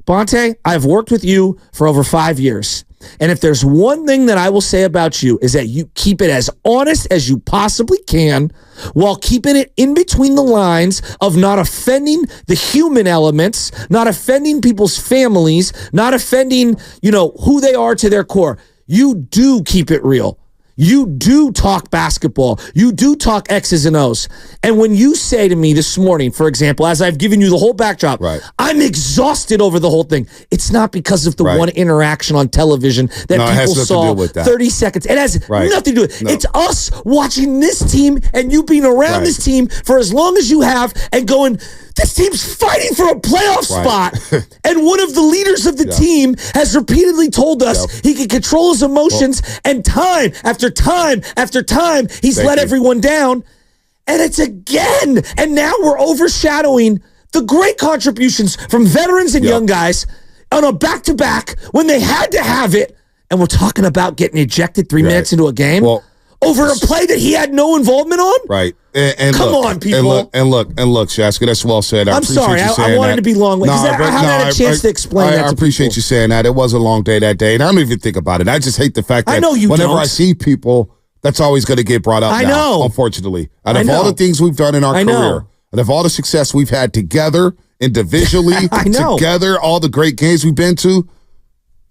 Bonte, I've worked with you for over 5 years. And if there's one thing that I will say about you is that you keep it as honest as you possibly can while keeping it in between the lines of not offending the human elements, not offending people's families, not offending, who they are to their core. You do keep it real. You do talk basketball. You do talk X's and O's. And when you say to me this morning, for example, as I've given you the whole backdrop, right. I'm exhausted over the whole thing. It's not because of the one interaction on television that people saw 30 seconds. It has nothing to do with it. No. It's us watching this team and you being around this team for as long as you have and going, this team's fighting for a playoff spot. And one of the leaders of the team has repeatedly told us he can control his emotions, and time after time after time, he's let everyone down. And it's again. And now we're overshadowing the great contributions from veterans and young guys on a back-to-back when they had to have it. And we're talking about getting ejected 3 minutes into a game over a play that he had no involvement on? Right. And come on, people. And look, Shaska, that's well said. I'm sorry. I wanted to be long. I haven't had a chance to explain that to I appreciate you saying that. It was a long day that day, and I don't even think about it. I just hate the fact that whenever I see people, that's always going to get brought up now, unfortunately. Out of all the things we've done in our career, out of all the success we've had together, individually, together, all the great games we've been to,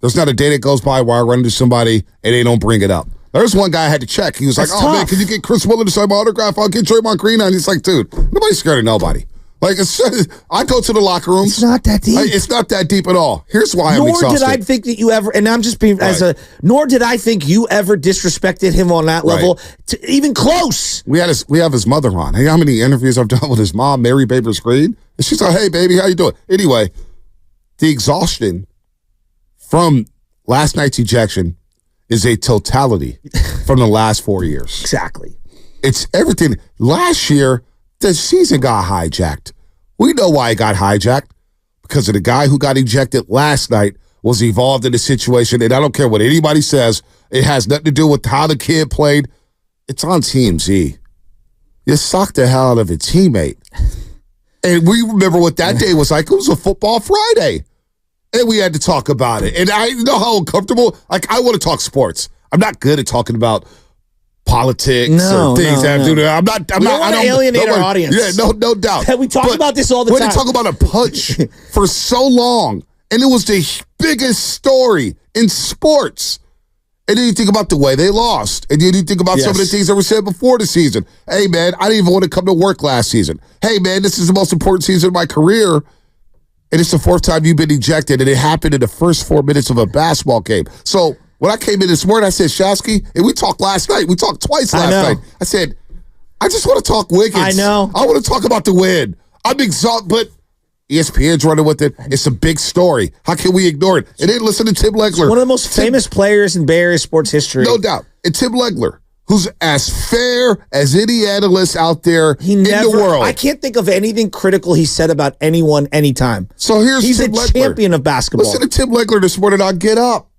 there's not a day that goes by where I run into somebody and they don't bring it up. There's one guy I had to check. He was like, man, can you get Chris Willer to sign my autograph? I'll get Draymond Green on. He's like, dude, nobody's scared of nobody. Like, I go to the locker rooms. It's not that deep. It's not that deep at all. Here's why I'm exhausted. Nor did I think that you ever, and I'm just being, nor did I think you ever disrespected him on that level, even close. We have his mother on. Hey, how many interviews I've done with his mom, Mary Babers Green? And she's like, hey, baby, how you doing? Anyway, the exhaustion from last night's ejection is a totality from the last 4 years. Exactly. It's everything. Last year, the season got hijacked. We know why it got hijacked. Because of the guy who got ejected last night was involved in the situation. And I don't care what anybody says. It has nothing to do with how the kid played. It's on TMZ. You socked the hell out of a teammate. And we remember what that day was like. It was a football Friday. And we had to talk about it. And I know how uncomfortable. Like, I want to talk sports. I'm not good at talking about politics or things that have to do. I don't want to alienate our audience. Yeah, no doubt. We talk about this all the time. We talk about a punch for so long, and it was the biggest story in sports. And then you think about the way they lost. And then you think about some of the things that were said before the season. Hey, man, I didn't even want to come to work last season. Hey, man, this is the most important season of my career. And it's the fourth time you've been ejected, and it happened in the first 4 minutes of a basketball game. So when I came in this morning, I said, Shasky, and we talked last night. We talked twice last night. I said, I just want to talk Wiggins. I know. I want to talk about the win. I'm exhausted, but ESPN's running with it. It's a big story. How can we ignore it? And then listen to Tim Legler. One of the most famous players in Bay Area sports history. No doubt. And Tim Legler, who's as fair as any analyst out there in the world. I can't think of anything critical he said about anyone anytime. So he's Tim Legler. Champion of basketball. Listen to Tim Legler this morning on Get Up.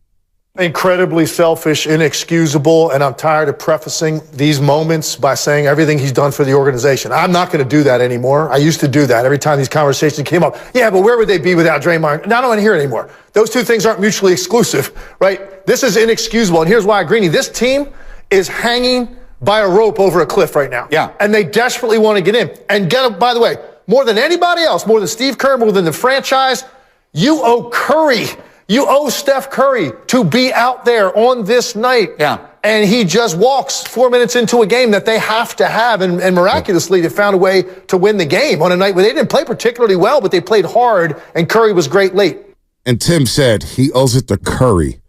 Incredibly selfish, inexcusable, and I'm tired of prefacing these moments by saying everything he's done for the organization. I'm not going to do that anymore. I used to do that every time these conversations came up. Yeah, but where would they be without Draymond? And I don't want to hear it anymore. Those two things aren't mutually exclusive, right? This is inexcusable, and here's why I agree. This team is hanging by a rope over a cliff right now. Yeah. And they desperately want to get in. And by the way, more than anybody else, more than Steve Kerr, more than the franchise, you owe Curry. You owe Steph Curry to be out there on this night. Yeah. And he just walks 4 minutes into a game that they have to have. And miraculously, they found a way to win the game on a night where they didn't play particularly well, but they played hard, and Curry was great late. And Tim said he owes it to Curry.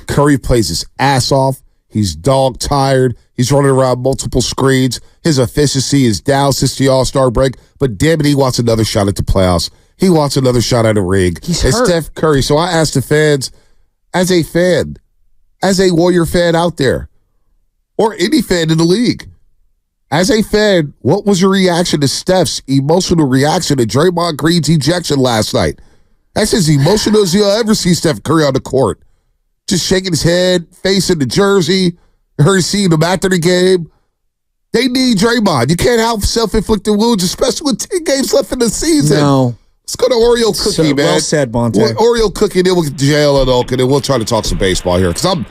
Curry plays his ass off. He's dog tired. He's running around multiple screens. His efficiency is down since the All-Star break. But damn it, he wants another shot at the playoffs. He wants another shot at a ring. He's it's hurt. Steph Curry. So I asked the fans, as a Warrior fan out there, or any fan in the league, as a fan, what was your reaction to Steph's emotional reaction to Draymond Green's ejection last night? That's as emotional as you'll ever see Steph Curry on the court. Just shaking his head, facing the jersey. Her seeing him after the game. They need Draymond. You can't have self-inflicted wounds, especially with 10 games left in the season. No. Let's go to Oreo Cookie, man. Well said, Bonte. Oreo Cookie, then we'll get to JL and Oak, and then we'll try to talk some baseball here. Because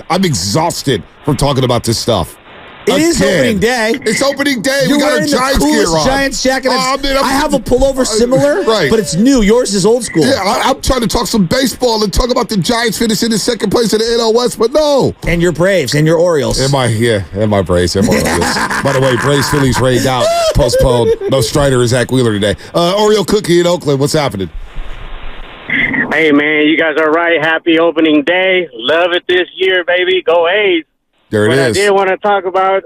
I'm exhausted from talking about this stuff. It is opening day. It's opening day. You're we got wearing a Giants the coolest gear on. Giants jacket. I have a pullover similar, right. But it's new. Yours is old school. Yeah, I'm trying to talk some baseball and talk about the Giants finishing in second place in the NL West, but no. And your Braves and your Orioles. And my Braves and my Orioles. By the way, Braves Phillies rained out, postponed. No Strider or Zach Wheeler today. Oreo Cookie in Oakland. What's happening? Hey, man, you guys are right. Happy opening day. Love it this year, baby. Go A's. There it is. I did want to talk about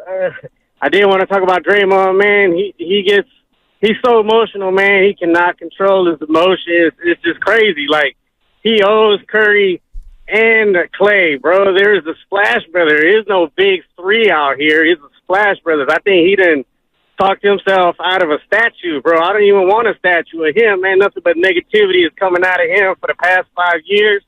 Draymond, man. He's so emotional, man. He cannot control his emotions. It's just crazy. Like, he owes Curry and Clay, bro. There's the Splash Brothers. There is no big three out here. It's the Splash Brothers. I think he done talked himself out of a statue, bro. I don't even want a statue of him, man. Nothing but negativity is coming out of him for the past 5 years.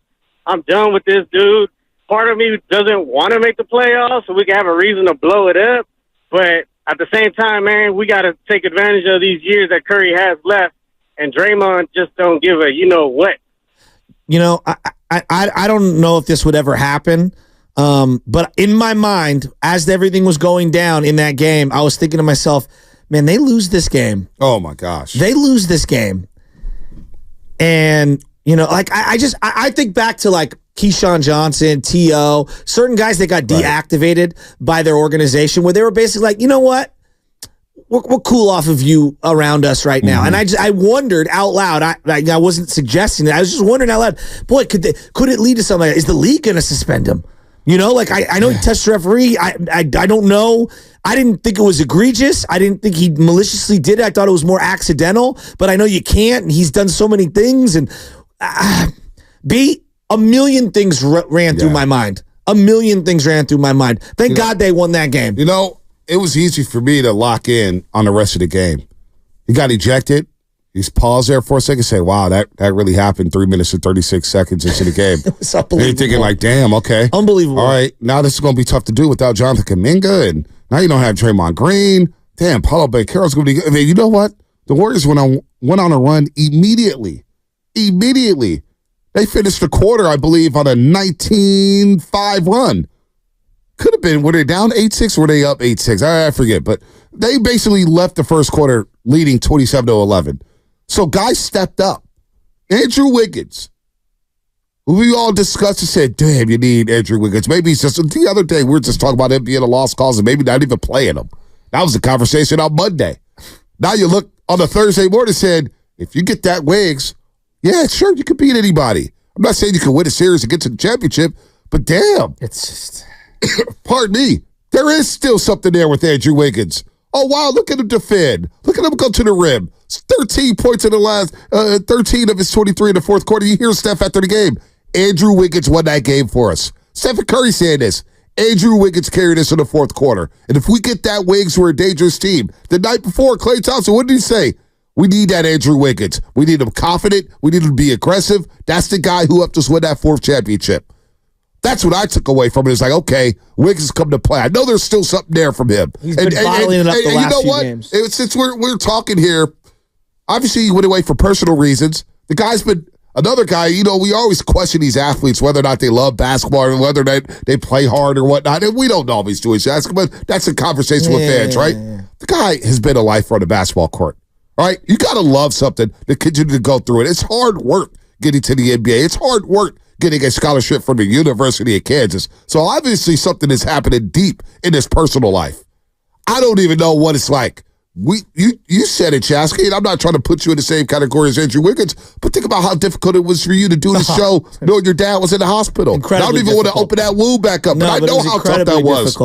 I'm done with this dude. Part of me doesn't want to make the playoffs so we can have a reason to blow it up. But at the same time, man, we got to take advantage of these years that Curry has left. And Draymond just don't give a you-know-what. You know, I don't know if this would ever happen. But in my mind, as everything was going down in that game, I was thinking to myself, man, they lose this game. Oh, my gosh. They lose this game. And, you know, like, I think back to, like, Keyshawn Johnson, T.O., certain guys that got deactivated by their organization where they were basically like, you know what? We're cool off of you around us right now. And I wondered out loud, I wasn't suggesting it. I was just wondering out loud, boy, could it lead to something like that? Is the league going to suspend him? You know, like I know he touched the referee. I don't know. I didn't think it was egregious. I didn't think he maliciously did it. I thought it was more accidental, but I know you can't. And he's done so many things. And a million things ran through my mind. A million things ran through my mind. Thank God they won that game. You know, it was easy for me to lock in on the rest of the game. He got ejected. He's paused there for a second and say, wow, that really happened 3 minutes and 36 seconds into the game. It's unbelievable. And you're thinking like, damn, okay. Unbelievable. All right, now this is going to be tough to do without Jonathan Kuminga, and now you don't have Draymond Green. Damn, Paulo Banchero's going to be good. I mean, you know what? The Warriors went on a run immediately. Immediately. They finished the quarter, I believe, on a 19-5 run. Could have been, were they down 8-6 or were they up 8-6? I forget, but they basically left the first quarter leading 27-11. So guys stepped up. Andrew Wiggins, who we all discussed and said, damn, you need Andrew Wiggins. Maybe he's just, the other day we were just talking about him being a lost cause and maybe not even playing him. That was the conversation on Monday. Now you look on the Thursday morning and said, if you get that Wiggs, yeah, sure, you can beat anybody. I'm not saying you can win a series and get to the championship, but damn. It's just... Pardon me. There is still something there with Andrew Wiggins. Oh, wow, look at him defend. Look at him go to the rim. 13 points in the last, 13 of his 23 in the fourth quarter. You hear Steph after the game. Andrew Wiggins won that game for us. Stephen Curry said this. Andrew Wiggins carried us in the fourth quarter. And if we get that Wiggs, we're a dangerous team. The night before, Klay Thompson, what did he say? We need that Andrew Wiggins. We need him confident. We need him to be aggressive. That's the guy who helped us win that fourth championship. That's what I took away from it. It's like, okay, Wiggins is coming to play. I know there's still something there from him. He's been bottling it up the last few games. Since we're talking here, obviously he went away for personal reasons. The guy's been another guy, you know, we always question these athletes, whether or not they love basketball or whether they play hard or whatnot. And we don't always do it. But that's a conversation with fans, right? The guy has been a lifer on the basketball court. All right? You got to love something to continue to go through it. It's hard work getting to the NBA. It's hard work getting a scholarship from the University of Kansas. So obviously something is happening deep in his personal life. I don't even know what it's like. You said it, Chasky, and I'm not trying to put you in the same category as Andrew Wiggins, but think about how difficult it was for you to do the show knowing your dad was in the hospital. I don't even want to open that wound back up, but I know how tough that was.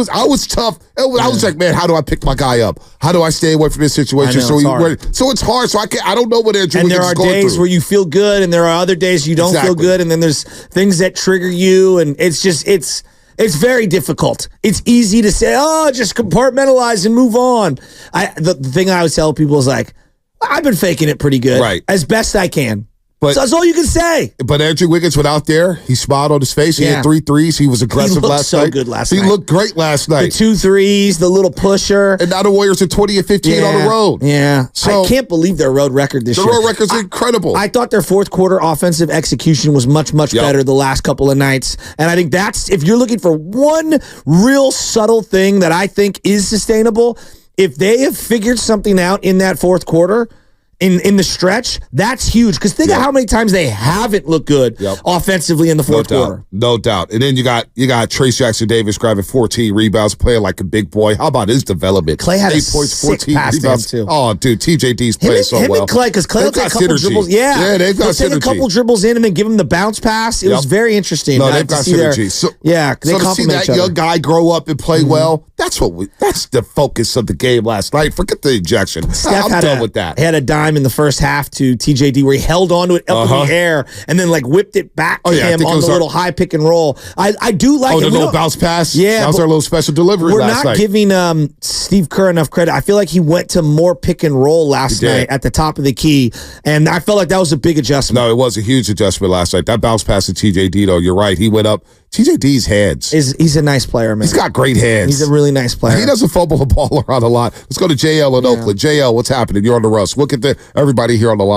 I was tough. I was like, man, how do I pick my guy up? How do I stay away from this situation? So it's hard. So I don't know what Andrew Wiggins is going through. And there are days where you feel good, and there are other days you don't feel good, and then there's things that trigger you, and it's very difficult. It's easy to say, oh, just compartmentalize and move on. The thing I would tell people is like, I've been faking it pretty good. Right. As best I can. But so that's all you can say. But Andrew Wiggins went out there. He smiled on his face. He hit 3 threes. He was aggressive last night. He looked so good last night. He looked great last night. The 2 threes, the little pusher. And now the Warriors are 20 and 15 on the road. Yeah. So I can't believe their road record this year. The road record's incredible. I thought their fourth quarter offensive execution was much, much better the last couple of nights. And I think that's, if you're looking for one real subtle thing that I think is sustainable, if they have figured something out in that fourth quarter, in the stretch, that's huge. Because think of how many times they haven't looked good offensively in the fourth quarter. No doubt. And then you got Trace Jackson-Davis grabbing 14 rebounds, playing like a big boy. How about his development? Clay had 8 points, 14 rebounds too. Oh, dude, TJD's playing so well. Him and Clay, because Clay will take a couple dribbles. Yeah, they've got take a couple dribbles in and then give him the bounce pass. It was very interesting. No, they've got synergy. So to see that young guy grow up and play well, that's the focus of the game last night. Forget the ejection. I'm done with that. He had a dime in the first half to TJD where he held on to it up in the air and then like whipped it back to him on the little high pick and roll. I do like the little bounce pass? Yeah. That was our little special delivery last night. We're not giving Steve Kerr enough credit. I feel like he went to more pick and roll last night at the top of the key, and I felt like that was a big adjustment. No, it was a huge adjustment last night. That bounce pass to TJD, though, you're right. He went up. TJD's hands. He's a nice player, man. He's got great hands. He's a really nice player. He doesn't fumble the ball around a lot. Let's go to JL in Oakland. JL, what's happening? You're on the Russ. Look at everybody here on the line.